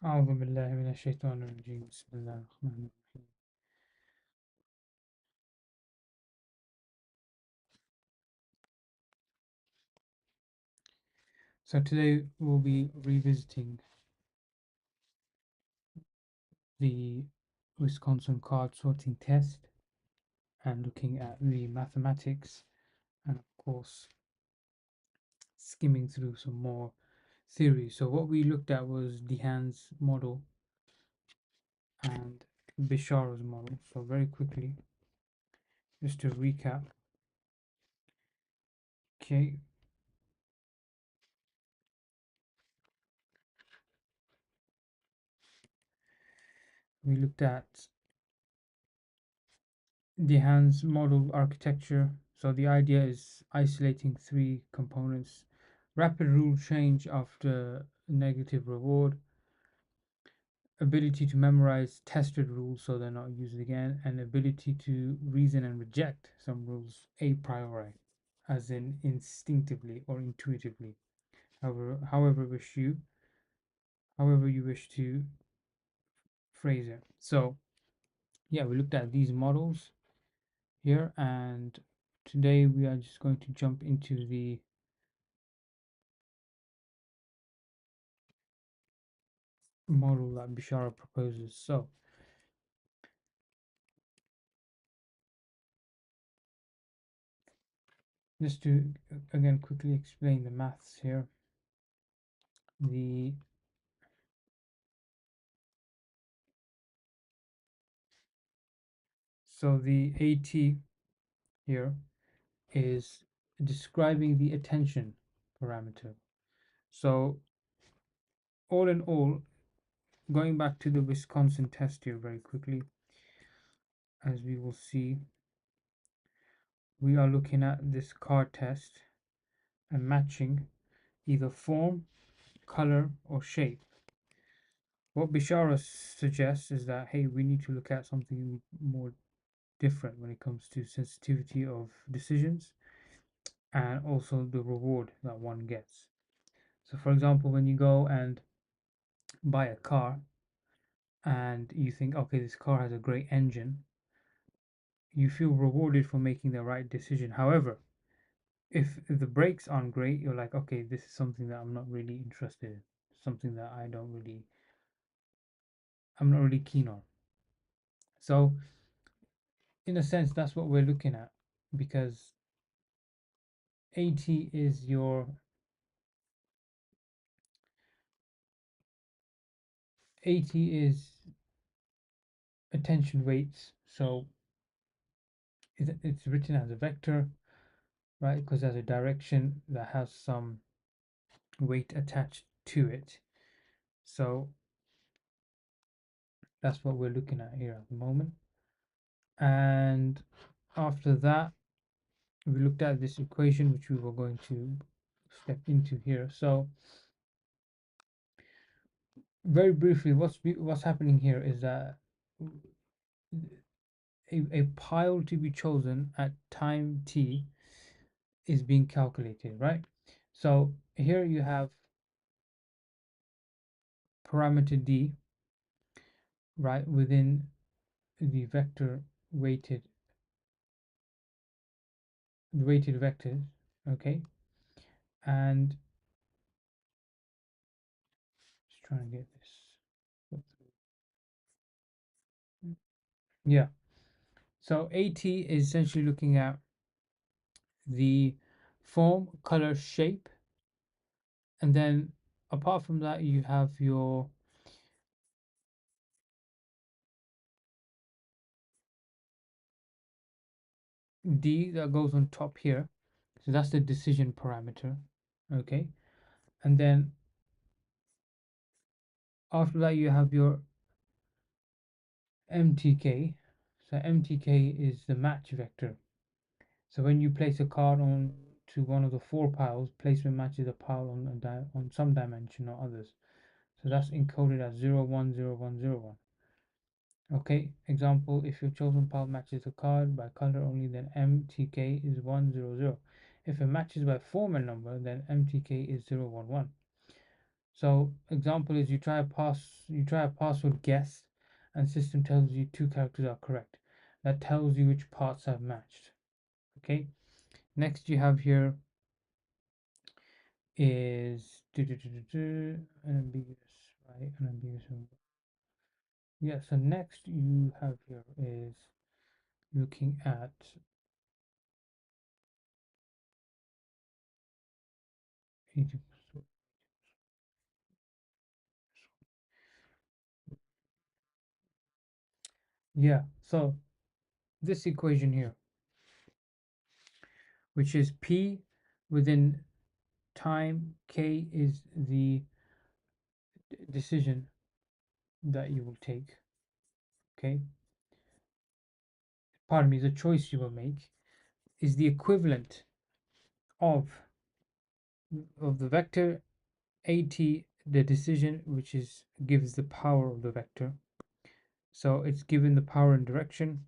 أعوذ بالله من الشيطان الرجيم بسم الله الرحمن الرحيم. So today we'll be revisiting the Wisconsin card sorting test and looking at the mathematics and of course skimming through some more theory. So what we looked at was Dehane's model and Bisharo's model. So very quickly, just to recap, okay, we looked at Dehane's model architecture. So the idea is isolating three components: rapid rule change after negative reward, ability to memorize tested rules so they're not used again, and ability to reason and reject some rules a priori, as in instinctively or intuitively, however you wish to phrase it. So yeah, we looked at these models here, and today we are just going to jump into the model that Bishara proposes. So just to again quickly explain the maths here, the the AT here is describing the attention parameter. So all in all, going back to the Wisconsin test here very quickly, as we will see, we are looking at this card test and matching either form, color, or shape. What Bishara suggests is that, hey, we need to look at something more different when it comes to sensitivity of decisions and also the reward that one gets. So, for example, when you go and buy a car and you think, okay, this car has a great engine, you feel rewarded for making the right decision. However, if the brakes aren't great, you're like, okay, this is something that I'm not really interested in, something that I'm not really keen on. So, in a sense, that's what we're looking at because AT is your AT is attention weights. So it's written as a vector, right? Because there's a direction that has some weight attached to it. So that's what we're looking at here at the moment. And after that, we looked at this equation, which we were going to step into here. So very briefly, what's happening here is that a pile to be chosen at time t is being calculated, right? So here you have parameter d, right, within the weighted vectors, okay? And just trying to get this. Yeah. So AT is essentially looking at the form, color, shape, and then apart from that, you have your D that goes on top here. So that's the decision parameter, okay? And then after that, you have your MTK. So MTK is the match vector. So when you place a card on to one of the four piles, placement matches a pile on some dimension or others. So that's encoded as 010101. Okay, example, if your chosen pile matches a card by color only, then MTK is 100. If it matches by form and number, then MTK is 011. So example is you try a password guess and system tells you two characters are correct. That tells you which parts have matched. Okay. Next you have here is unambiguous, right? Unambiguous. Yeah, so next you have here is looking at yeah, so this equation here, which is P within time, K is the decision that you will take, okay? Pardon me, the choice you will make is the equivalent of the vector at, the decision which is gives the power of the vector. So it's given the power and direction.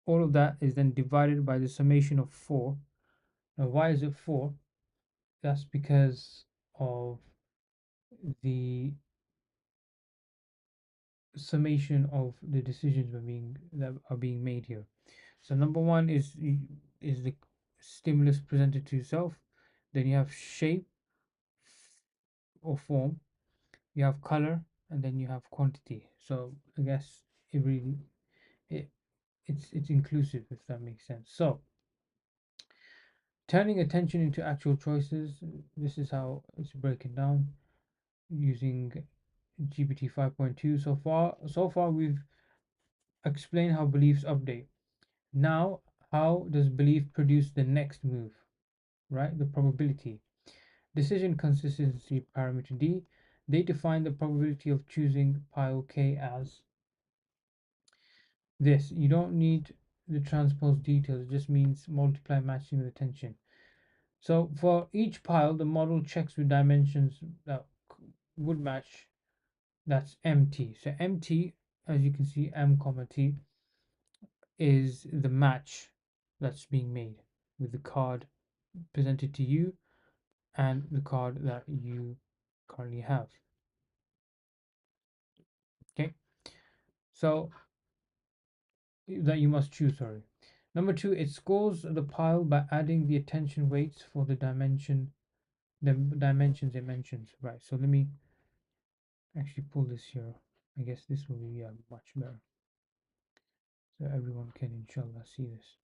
All of that is then divided by the summation of 4. Now why is it 4? That's because of the summation of the decisions that are being made here. So number one is the stimulus presented to yourself. Then you have shape or form. You have color, and then you have quantity. So I guess it really it it's inclusive, if that makes sense. So turning attention into actual choices. This is how it's broken down using GPT 5.2. So far we've explained how beliefs update. Now, how does belief produce the next move, right? The probability. Decision consistency parameter D. They define the probability of choosing pile K as this. You don't need the transpose details, it just means multiply matching with attention. So for each pile, the model checks with dimensions that would match. That's MT. So MT, as you can see, M comma T is the match that's being made with the card presented to you and the card that you currently have. Okay, so that you must choose, sorry. Number two, it scores the pile by adding the attention weights for the dimensions it mentions. Right, so let me actually pull this here. I guess this will be much better. So everyone can inshallah see this.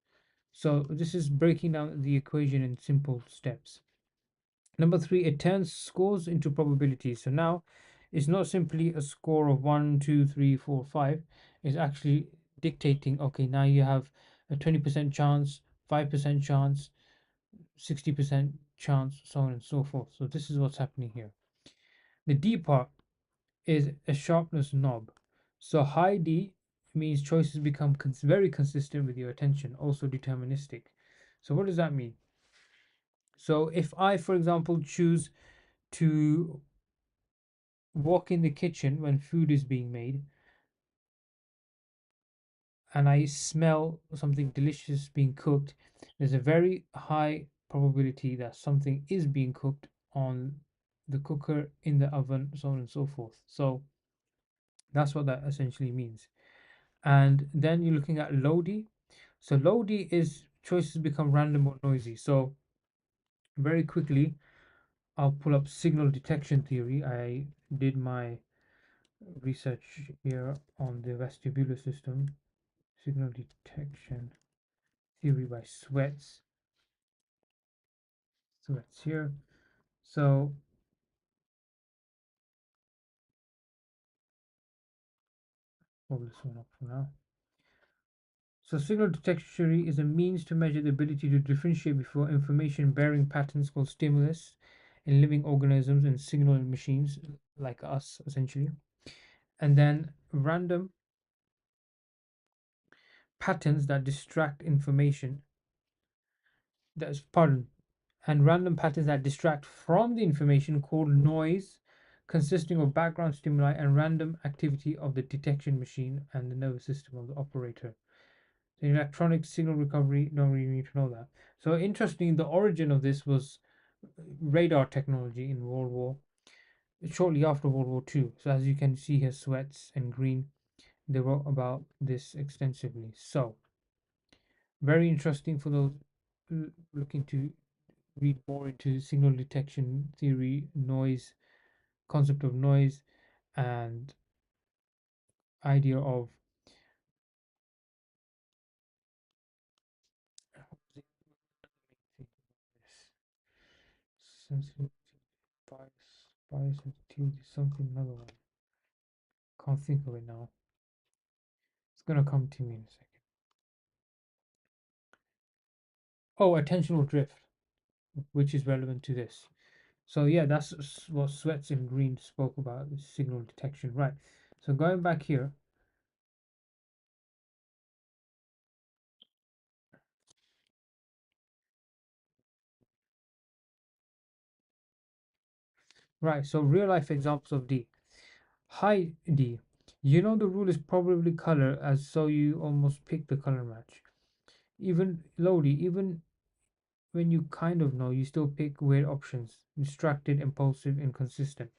So this is breaking down the equation in simple steps. Number three, it turns scores into probabilities. So now it's not simply a score of 1, 2, 3, 4, 5. It's actually dictating, okay, now you have a 20% chance, 5% chance, 60% chance, so on and so forth. So this is what's happening here. The D part is a sharpness knob. So high D means choices become very consistent with your attention, also deterministic. So what does that mean? So if I, for example, choose to walk in the kitchen when food is being made and I smell something delicious being cooked, there's a very high probability that something is being cooked on the cooker, in the oven, so on and so forth. So that's what that essentially means. And then you're looking at low D. So low D is choices become random or noisy. So very quickly, I'll pull up signal detection theory. I did my research here on the vestibular system. Signal detection theory by Sweats here. So pull this one up for now. So signal detection theory is a means to measure the ability to differentiate before information bearing patterns called stimulus in living organisms and signal machines like us essentially. And then random patterns that distract information that's pardon and random patterns that distract from the information called noise, consisting of background stimuli and random activity of the detection machine and the nervous system of the operator. So electronic signal recovery, don't really need to know that. So interesting, the origin of this was radar technology in World War. shortly after World War II. So as you can see here, Sweats and Green, they wrote about this extensively. So very interesting for those looking to read more into signal detection theory, noise, concept of noise, and idea of sensitivity, bias sensitivity, something another one. Can't think of it now. It's gonna come to me in a second. Oh, attentional drift, which is relevant to this. So yeah, that's what Sweats and Green spoke about, signal detection. Right. So going back here, right. So real life examples of D. Hi D. You know the rule is probably color, as so you almost pick the color match. Even Lodi, even when you kind of know, you still pick weird options. Distracted, impulsive, inconsistent.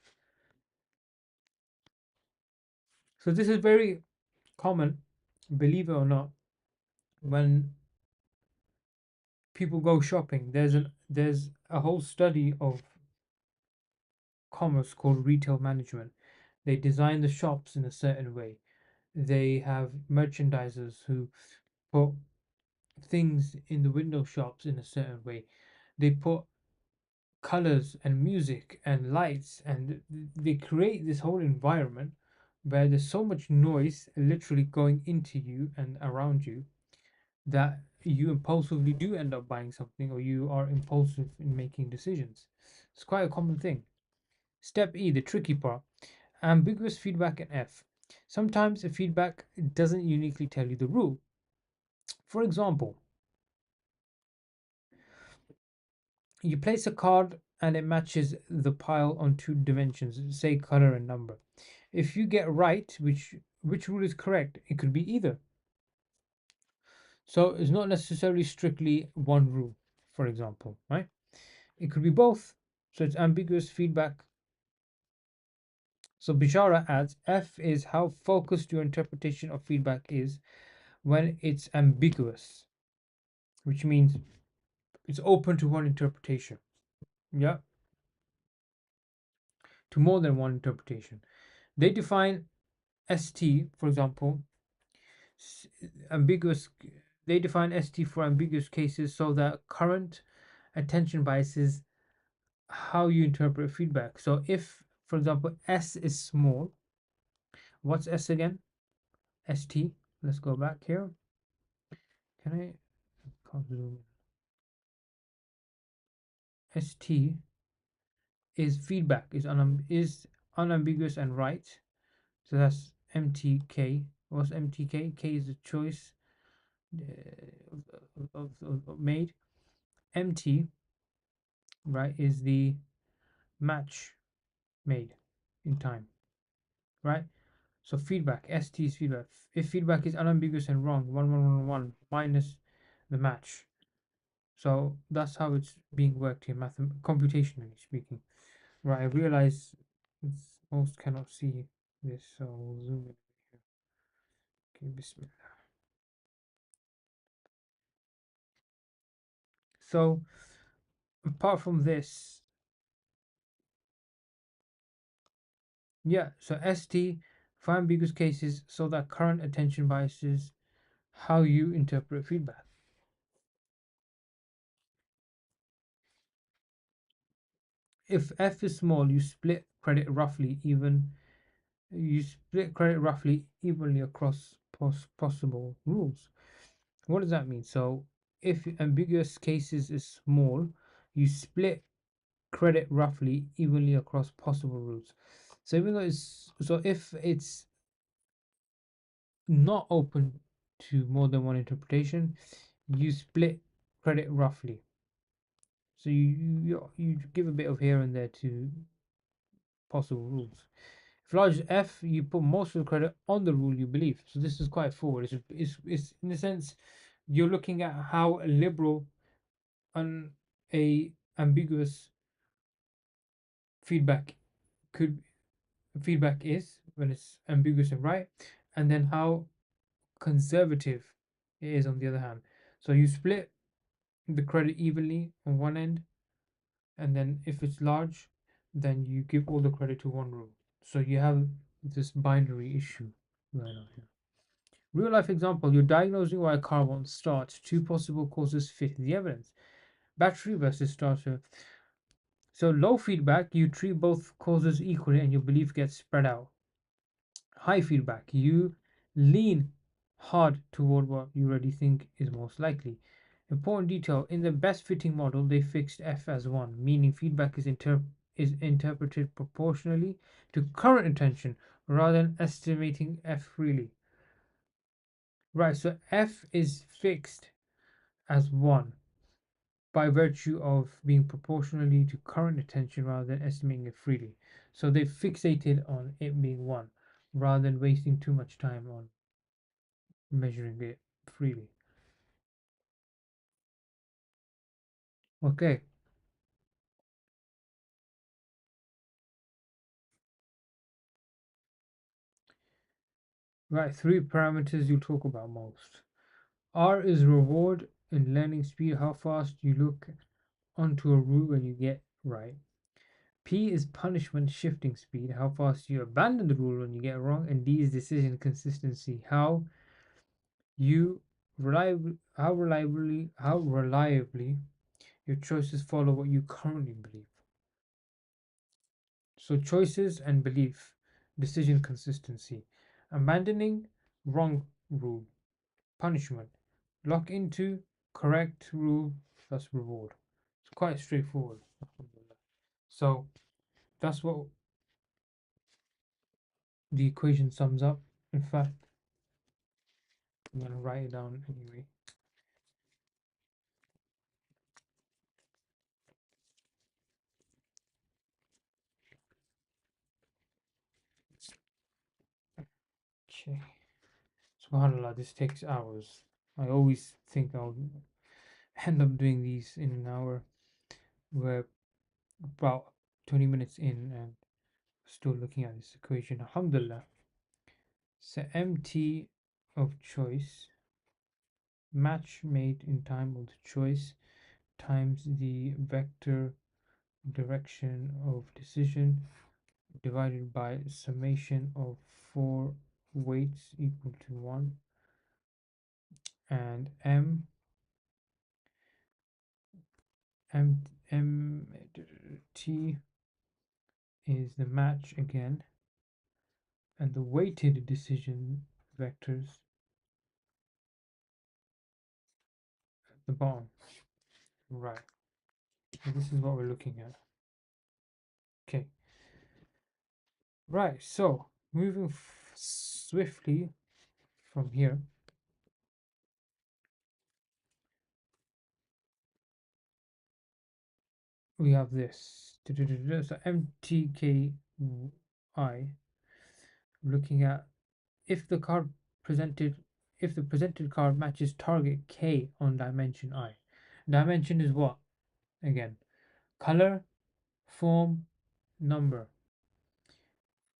So this is very common, believe it or not, when people go shopping. There's a whole study of commerce called retail management. They design the shops in a certain way. They have merchandisers who put things in the window shops in a certain way. They put colors and music and lights, and they create this whole environment where there's so much noise literally going into you and around you that you impulsively do end up buying something, or you are impulsive in making decisions. It's quite a common thing. Step E, the tricky part: ambiguous feedback in F. Sometimes a feedback doesn't uniquely tell you the rule. For example, you place a card and it matches the pile on two dimensions, say color and number. If you get right which rule is correct, it could be either. So it's not necessarily strictly one rule, for example, right? It could be both. So it's ambiguous feedback. So Bishara adds F is how focused your interpretation of feedback is when it's ambiguous, which means it's open to one interpretation. Yeah, to more than one interpretation. They define ST, for example, ambiguous. They define ST for ambiguous cases so that current attention bias is how you interpret feedback. So if, for example, S is small, what's S again? ST. Let's go back here. Can I? Can't zoom in. ST is feedback, is unambiguous and right. So that's MTK. What's MTK? K is the choice made. MT, right, is the match made in time, right? So feedback, ST is feedback. If feedback is unambiguous and wrong, 1111 minus the match. So that's how it's being worked here, computationally speaking. Right, I realize most cannot see this, so I'll zoom in here. Okay, bismillah. So apart from this, yeah, so ST for ambiguous cases so that current attention biases how you interpret feedback. If F is small, you split credit roughly evenly across possible rules. What does that mean? So if ambiguous cases is small, you split credit roughly evenly across possible rules. So even though it's so if it's not open to more than one interpretation, you split credit roughly. So you give a bit of here and there to possible rules. If large F, you put most of the credit on the rule you believe. So this is quite forward. It's in a sense you're looking at how liberal an a ambiguous feedback could feedback is when it's ambiguous and right, and then how conservative it is on the other hand. So you split the credit evenly on one end, and then if it's large, then you give all the credit to one rule. So you have this binary issue going on here. Real life example, you're diagnosing why a car won't start. Two possible causes fit the evidence. Battery versus starter. So low feedback, you treat both causes equally and your belief gets spread out. High feedback, you lean hard toward what you already think is most likely. Important detail, in the best fitting model, they fixed F as 1, meaning feedback is interpreted proportionally to current attention rather than estimating F freely. Right, so F is fixed as 1 by virtue of being proportionally to current attention rather than estimating it freely. So they fixated on it being 1 rather than wasting too much time on measuring it freely. Okay, right, three parameters you talk about most. R is reward in learning speed, how fast you look onto a route when you get right. P is punishment shifting speed, how fast you abandon the rule when you get wrong. And D is decision consistency, you how reliably your choices follow what you currently believe. So choices and belief, decision consistency, abandoning wrong rule, punishment, lock into correct rule, that's reward. It's quite straightforward. So that's what the equation sums up. In fact, I'm gonna write it down anyway. Okay. SubhanAllah, this takes hours. I always think I'll end up doing these in an hour. We're about 20 minutes in and still looking at this equation. Alhamdulillah. So MT of choice, match made in time of the choice, times the vector direction of decision divided by summation of 4 weights equal to 1, and MT is the match again, and the weighted decision vectors at the bottom. Right. So this is what we're looking at. Okay. Right. So moving swiftly from here, we have this. So MTKI, looking at if the card presented if the presented card matches target K on dimension I. Dimension is what? Again, color, form, number.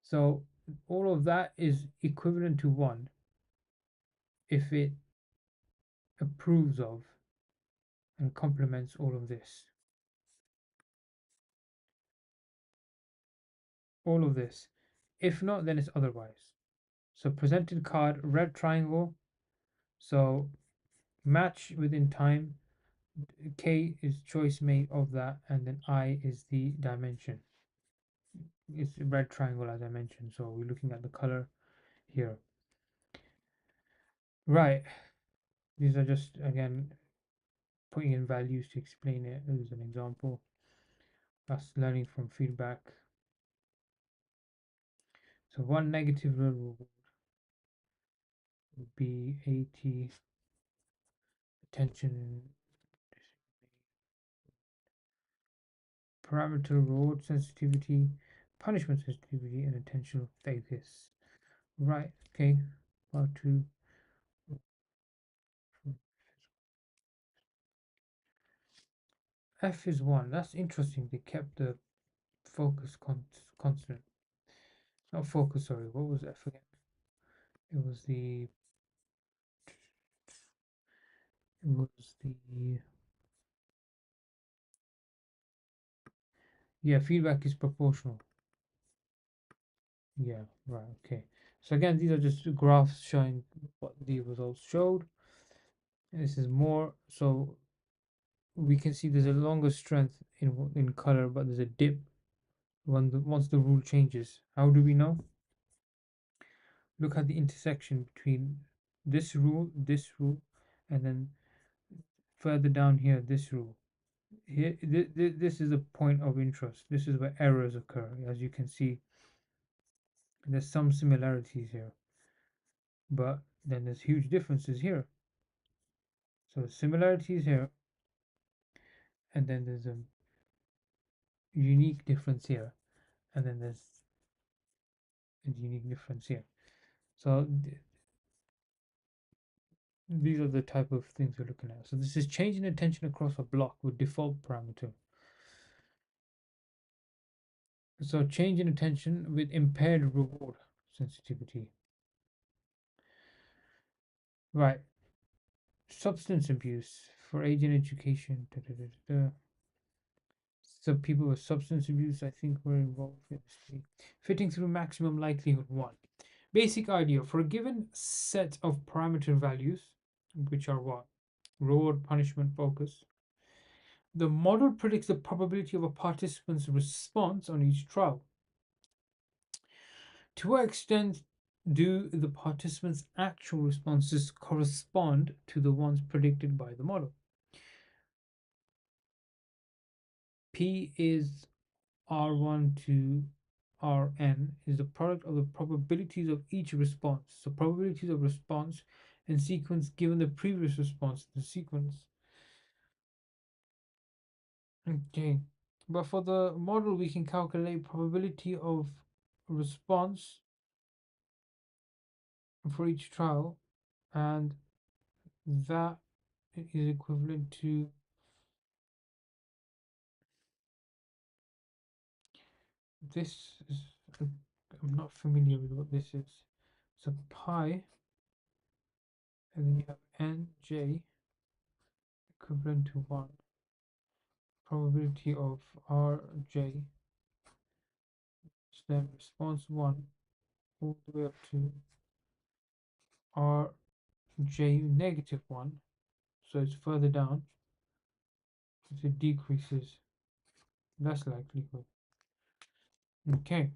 So all of that is equivalent to 1 if it approves of and complements all of this. All of this. If not, then it's otherwise. So presented card, red triangle. So match within time. K is choice made of that, and then I is the dimension. It's a red triangle as I mentioned. So we're looking at the color here. Right. These are just again putting in values to explain it as an example. That's learning from feedback. So one negative rule would be 80 attention parameter reward sensitivity, punishment sensitivity, and attentional focus. Right, okay. Part two. F is 1. That's interesting. They kept the focus constant. Not focus, sorry. What was F again? It was the. It was the. Yeah, feedback is proportional. Yeah, right. Okay. So again, these are just graphs showing what the results showed. And this is more. So we can see there's a longer strength in color, but there's a dip once the rule changes. How do we know? Look at the intersection between this rule, and then further down here, this rule. Here, this is a point of interest. This is where errors occur. As you can see, there's some similarities here, but then there's huge differences here. So similarities here, and then there's a unique difference here, and then there's a unique difference here. So these are the type of things we're looking at. So this is changing attention across a block with default parameter. So change in attention with impaired reward sensitivity. Right. Substance abuse for age and education. Da, da, da, da, da. So people with substance abuse, I think, were involved in this. Fitting through maximum likelihood one. Basic idea for a given set of parameter values, which are what? Reward, punishment, focus. The model predicts the probability of a participant's response on each trial. To what extent do the participants' actual responses correspond to the ones predicted by the model? P is R1 to Rn is the product of the probabilities of each response. So probabilities of response and sequence given the previous response to the sequence. Okay. But for the model, we can calculate probability of response for each trial, and that is equivalent to this is, I'm not familiar with what this is. So pi, and then you have nj equivalent to 1. Probability of rj, then response 1 all the way up to rj negative 1. So it's further down. It decreases. Less likelihood. Okay.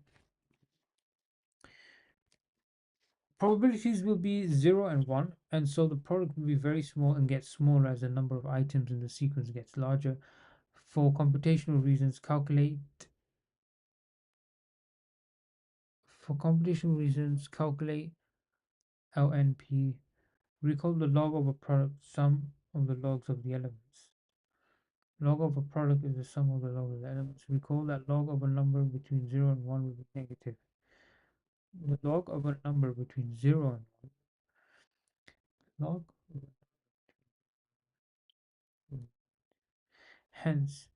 Probabilities will be 0 and 1, and so the product will be very small and gets smaller as the number of items in the sequence gets larger. For computational reasons, calculate LNP. Recall the log of a product, sum of the logs of the elements. Log of a product is the sum of the log of the elements. Recall that log of a number between 0 and 1 will be negative. The log of a number between 0 and 1, log, hence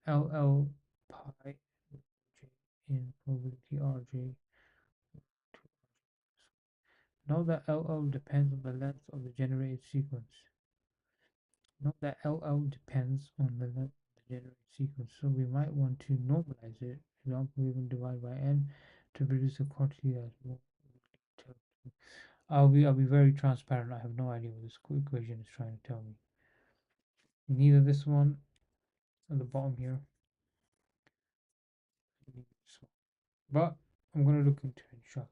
LL pi j in probability Rj. Note that LL depends on the length of the generated sequence. Note that LL depends on the length of the generated sequence, so we might want to normalize it. For example, we can divide by n to produce a quantity that's more. I'll be very transparent. I have no idea what this equation is trying to tell me. Neither this one at the bottom here, but I'm gonna look into it. Inshallah.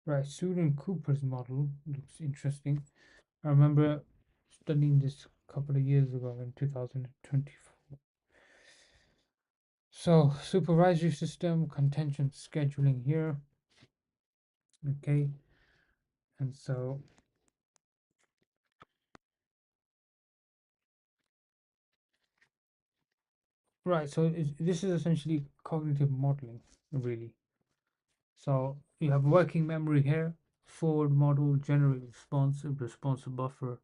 Right, Sudan Cooper's model looks interesting. I remember studying this a couple of years ago in 2024. So, supervisory system, contention scheduling here. Okay, and so Right. So this is essentially cognitive modeling, really. So you have working memory here, forward model, generate response buffer,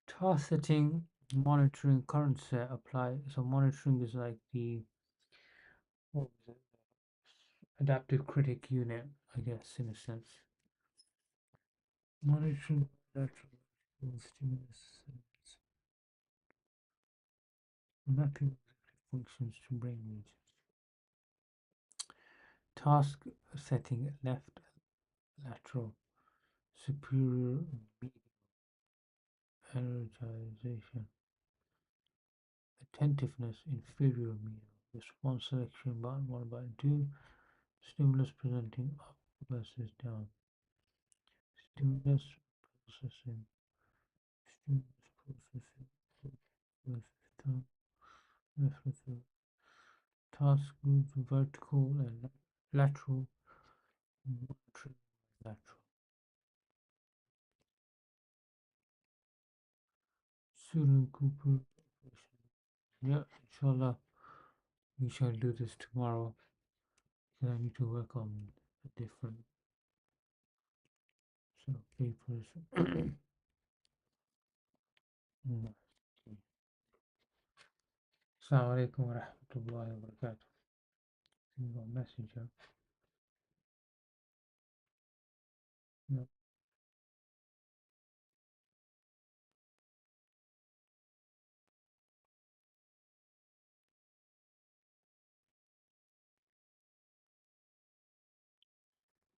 task setting, monitoring, current set, apply. So monitoring is like the what was it? Adaptive critic unit, I guess, in a sense. Monitoring lateral stimulus, mapping functions to brain regions. Task setting left lateral, superior energization, attentiveness inferior medial, response selection button 1 button 2, stimulus presenting up versus down, stimulus processing, stimulus processing versus down, left versus task group vertical and lateral, monitoring lateral. Susan Cooper. Yeah, inshallah, we shall do this tomorrow because I need to work on a different set of papers. Mm. Assalamu alaikum wa rahmatullahi wa barakatuh. You got a message, yeah? Yeah,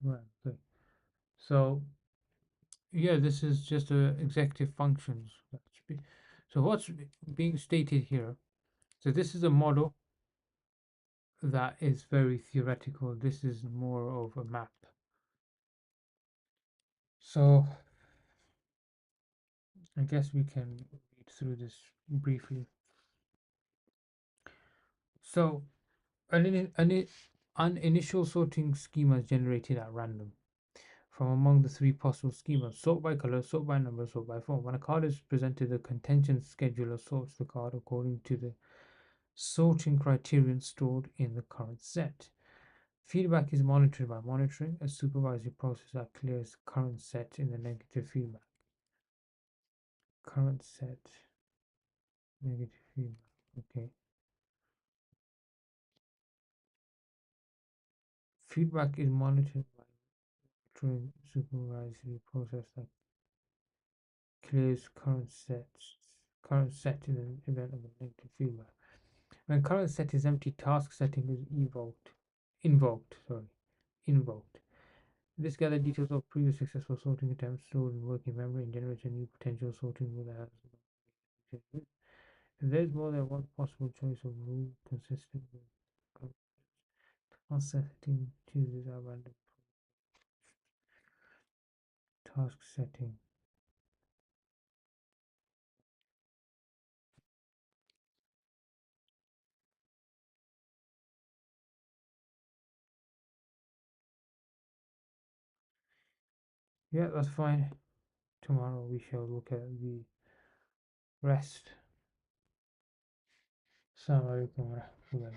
right, okay. So, yeah, this is just executive functions. So, what's being stated here? So, this is a model that is very theoretical. This is more of a map. So, I guess we can read through this briefly. So, an initial sorting schema is generated at random from among the three possible schemas: sort by color, sort by number, sort by form. When a card is presented, the contention scheduler sorts the card according to the sorting criterion stored in the current set. Feedback is monitored by monitoring, a supervisory process that clears current set in the negative feedback. Current set, negative feedback. Okay. Feedback is monitored by monitoring supervisory process that clears current set in the event of a negative feedback. When current set is empty, task setting is invoked. This gathers details of previous successful sorting attempts stored in working memory and generates a new potential sorting rule that has no. If there is more than one possible choice of rule consistent with current task setting, chooses a random task setting. Yeah, that's fine. Tomorrow we shall look at the rest. Assalamu alaikum wa rahmatullahi.